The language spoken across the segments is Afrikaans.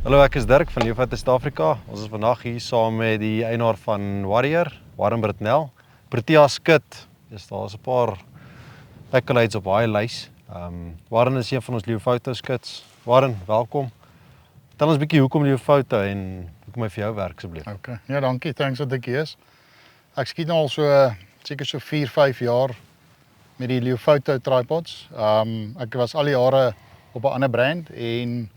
Hallo, ek is Dirk van Leeufoute Suid-Afrika. Ons is vandag hier saam met die eienaar van Warrior, Warren Britnell. Protea skit. Daar's 'n paar accolades op daai lys. Warren is een van ons Leeufoute skits. Warren, welkom. Vertel ons 'n bietjie hoekom Leeufoute en hoekom hy vir jou werk asseblief. Okay. Ja, dankie. Thanks dat ek hier is. Ek skiet nou al seker so 4-5 jaar met die Leeufoute tripods. Ek was al die jare op 'n ander brand en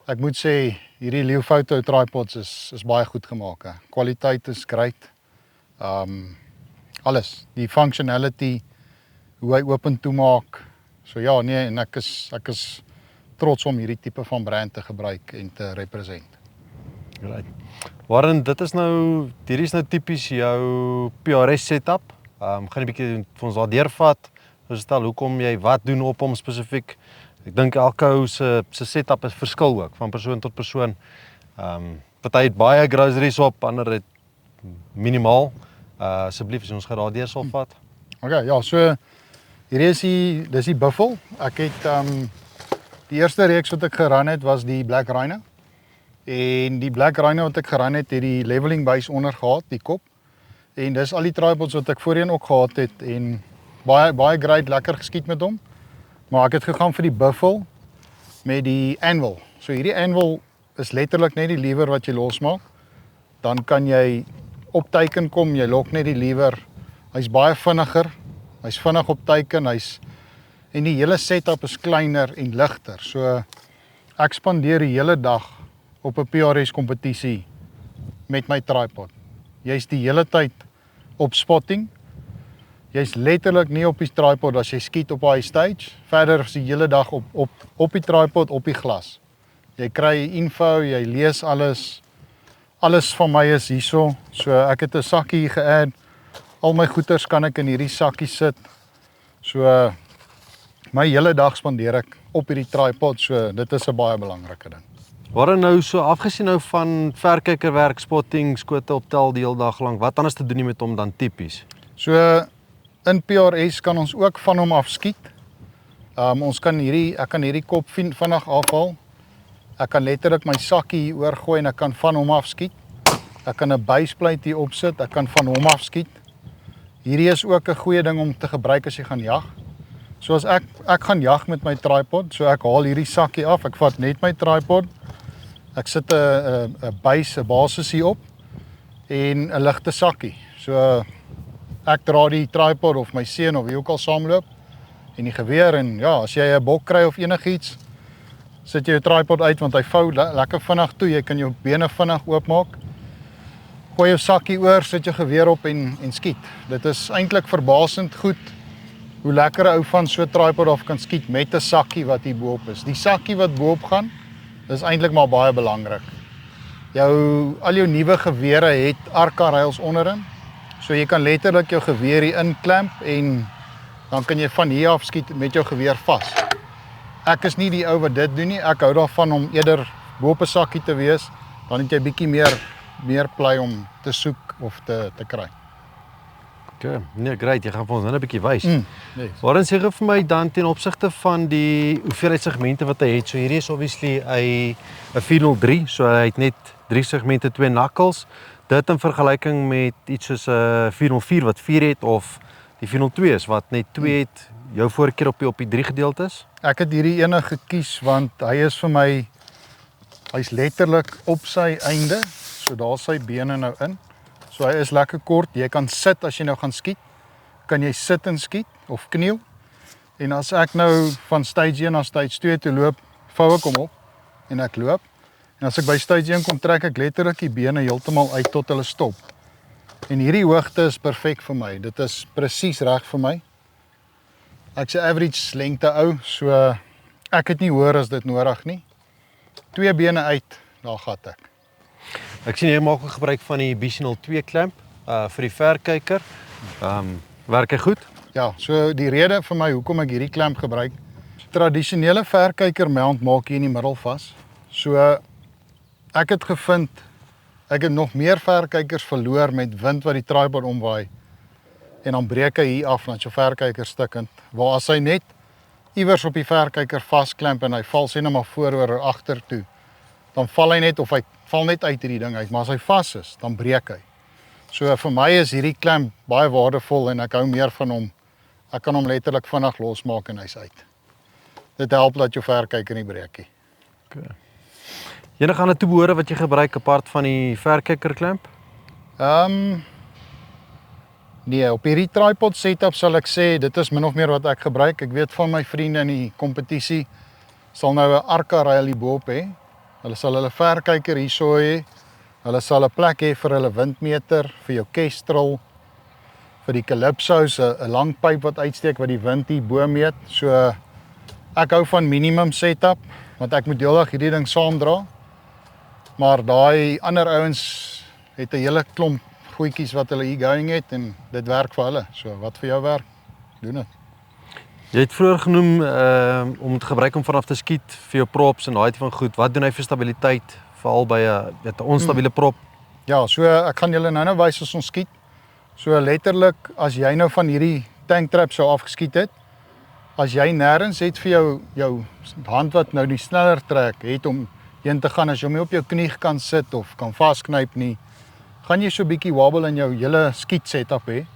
ek moet sê hierdie Leeufoute tripods is baie goed gemaak. Kwaliteit is great. Alles, die functionality, hoe hy oop en toe maak. So ja, nee, en ek is trots om hierdie tipe van brand te gebruik en te represent. Right. Warren, hierdie is nou tipies jou PRS setup. Gaan 'n bietjie vir ons daar deurvat. Ons stel hoekom jy wat doen op hom spesifiek. Ek dink elke ou se setup is verskil ook van persoon tot persoon. Party het baie groceries op, ander het minimaal. Asseblief as ons daardeur sal vat. Okay, ja, so hierdie dis die Buffel. Ek het die eerste reeks wat ek geran het was die Black Rhino. En die Black Rhino wat ek geran het die leveling base onder gehad, die kop. En dis al die tripods wat ek voorheen ook gehad het en baie great, lekker geskiet met hom. Maar ek het gegaan vir die Buffel met die Anvil. So hierdie Anvil is letterlik net die lever wat jy losmaak. Dan kan jy op teiken kom, jy lok net die lever. Hy's baie vinniger. Hy's vinnig op teiken, en die hele setup is kleiner en ligter. So ek spandeer die hele dag op 'n PRS kompetisie met my tripod. Jy's die hele tyd op spotting. Jy's letterlik nie op die tripod as jy skiet op daai stage. Verder is die hele dag op die tripod, op die glas. Jy kry info, jy lees alles. Alles van my is hierso. So ek het 'n sakkie ge-add. Al my goeders kan ek in hierdie sakkie sit. So my hele dag spandeer ek op hierdie tripod. So dit is 'n baie belangrike ding. Warren, nou so afgesien nou van verkykerwerk, spotting, skote optel die hele dag lank. Wat anders te doen met hom dan tipies? So in PRS kan ons ook van hom af skiet. Ek kan hierdie kop vinnig afhaal. Ek kan letterlik my sakkie hier oorgooi en ek kan van hom af skiet. Ek kan 'n baseplate hier opsit, ek kan van hom af skiet. Hierdie is ook 'n goeie ding om te gebruik as jy gaan jag. So as ek gaan jag met my tripod, so ek haal hierdie sakkie af, ek vat net my tripod. Ek sit 'n basis hier op en 'n ligte sakkie. So ek dra die tripod of my seun of wie ook al saamloop en die geweer en ja, as jy 'n bok kry of enigiets, sit jy jou tripod uit want hy vou lekker vinnig toe. Jy kan jou bene vinnig oopmaak. Gooi jou sakkie oor, sit jou geweer op en skiet. Dit is eintlik verbasend goed hoe lekker 'n ou van so 'n tripod af kan skiet met 'n sakkie wat hier bo-op is. Die sakkie wat bo-op gaan, is eintlik maar baie belangrik. Al jou nuwe gewere het ARCA rails onderin. So jy kan letterlik jou geweer hier inklamp en dan kan jy van hier af skiet met jou geweer vas. Ek is nie die ou wat dit doen nie. Ek hou daarvan om eerder bo-op 'n sakkie te wees, dan het jy bietjie meer plei om te soek of te kry. Okay, nee, great. Jy gaan vir ons nou 'n bietjie wys. Yes. Warren, sê gou vir my dan ten opsigte van die hoeveelheid segmente wat hy het. So hierdie is obviously 'n 403, so hy het net 3 segmente, 2 knuckles. Dit in vergelyking met iets soos 'n 404 wat 4 het of die 402 is wat net 2 het. Jou voorkeur op die 3 gedeelte is? Ek het hierdie ene gekies want hy is vir my, hy's letterlik op sy einde. So daar sy bene nou in. So hy is lekker kort. Jy kan sit as jy nou gaan skiet. Kan jy sit en skiet of kniel. En as ek nou van stage 1 na stage 2 toe loop, vou ek hom op en ek loop. En as ek by stage 1 kom, trek ek letterlik die bene heeltemal uit tot hulle stop. En hierdie hoogte is perfek vir my. Dit is presies reg vir my. Ek's 'n average lengte ou, so ek het nie hoër as dit nodig nie. 2 bene uit, daar gat ek. Ek sien jy maak ook gebruik van die Bisinal 2 klemp vir die verkyker. Werk hy goed? Ja, so die rede vir my hoekom ek hierdie klemp gebruik, tradisionele verkyker mount maak hier in die middel vas. So ek het gevind ek het nog meer verkykers verloor met wind wat die tripod omwaai en dan breek hy hier af, dan is jou verkyker stukkend. Waar as hy net iewers op die verkyker vasklemp en hy val sê net maar vooroor of agter toe, dan val hy net of hy val net uit hierdie ding uit, maar as hy vas is, dan breek hy. So vir my is hierdie klemp baie waardevol en ek hou meer van hom. Ek kan hom letterlik vinnig losmaak en hy's uit. Dit help dat jou verkyker nie breek nie. Okay. Enige ander toebehore wat jy gebruik apart van die verkykerklemp? Nee, op hierdie tripod setup sal ek sê, dit is min of meer wat ek gebruik. Ek weet van my vriende in die kompetisie sal nou 'n Arca rail hierbo-op hê. Hulle sal hulle verkyker hierso hê. Hulle sal 'n plek hê vir hulle windmeter, vir jou kestrel, vir die Calypso's, 'n lang pyp wat uitsteek wat die wind hier bo meet. So ek hou van minimum setup, want ek moet deeldag hierdie ding saamdra. Maar daai ander ouens het 'n hele klomp goedjies wat hulle hier going het en dit werk vir hulle. So wat vir jou werk, doen dit. Jy het vroeër genoem om te gebruik om vanaf te skiet vir jou props en daai tipe van goed. Wat doen hy vir stabiliteit, veral by 'n onstabiele prop? Ja, so ek gaan julle nou wys as ons skiet. So letterlik as jy nou van hierdie tank trap sou afgeskiet het, as jy nêrens het vir jou hand wat nou die sneller trek het om heen te gaan, as jy hom nie op jou knie kan sit of kan vasknyp nie, gaan jy so 'n bietjie wobble in jou hele skiet setup hê.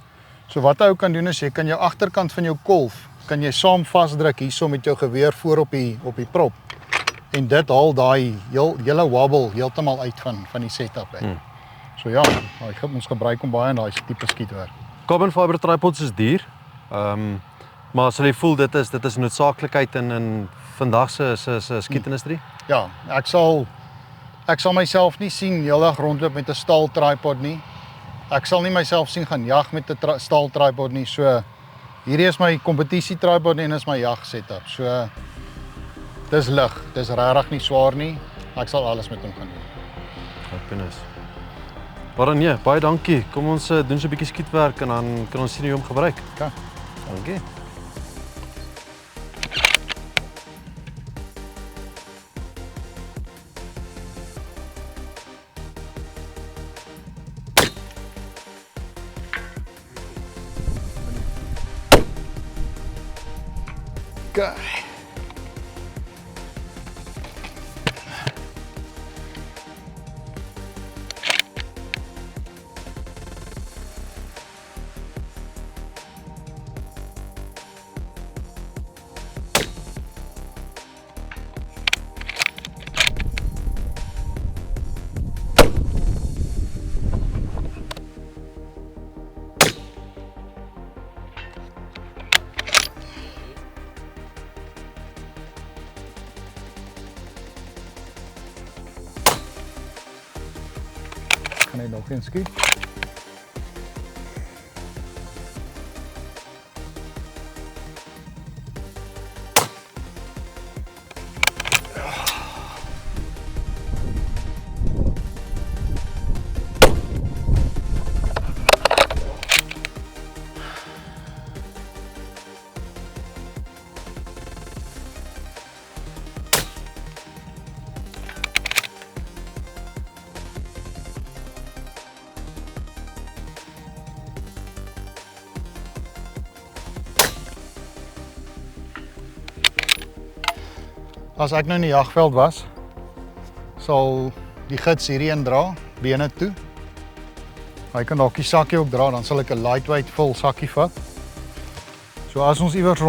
So wat jy kan doen is jy kan jou agterkant van jou kolf kan jy saam vasdruk hierso met jou geweer voor op die prop. En dit haal daai hele wobble heeltemal uit van die setup hè. So ja, ons gebruik hom baie in daai tipe skietwerk. Carbon fiber tripods is duur. Maar sal jy voel dit is 'n noodsaaklikheid in vandag se skietindustrie? Ja, ek sal myself nie sien heeldag rondloop met 'n staal tripod nie. Ek sal nie myself sien gaan jag met 'n staal tripod nie. So hierdie is my kompetisie tripod en is my jag setup. So dis lig, dis regtig nie swaar nie. Ek sal alles met hom gaan doen. Happiness. Maar nee, baie dankie. Kom ons doen so 'n bietjie skietwerk en dan kan ons sien hoe jy hom gebruik. Okay. Dankie. Okay. Kan hy nog een skiet? As ek nou in die jagveld was, sal die gids hierheen dra, bene toe. Hy kan dalk die sakkie ook dra, dan sal ek 'n lightweight vol sakkie vat. So as ons iewers